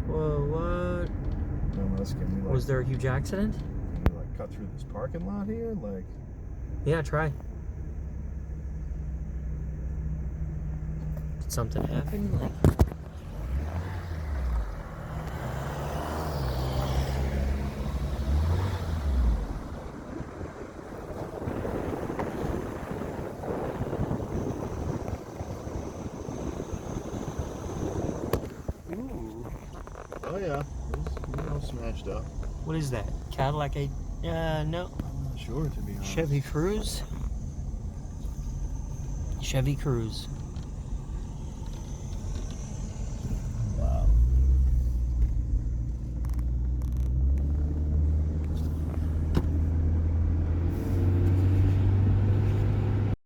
Whoa, what? Unless can we like, Was there a huge accident? can we like cut through this parking lot here? Like, Yeah, try. Did something happen? Like, ooh. oh yeah, it's all smashed up. What is that? Cadillac A? No. I'm not sure, to be honest. Chevy Cruze? Chevy Cruze.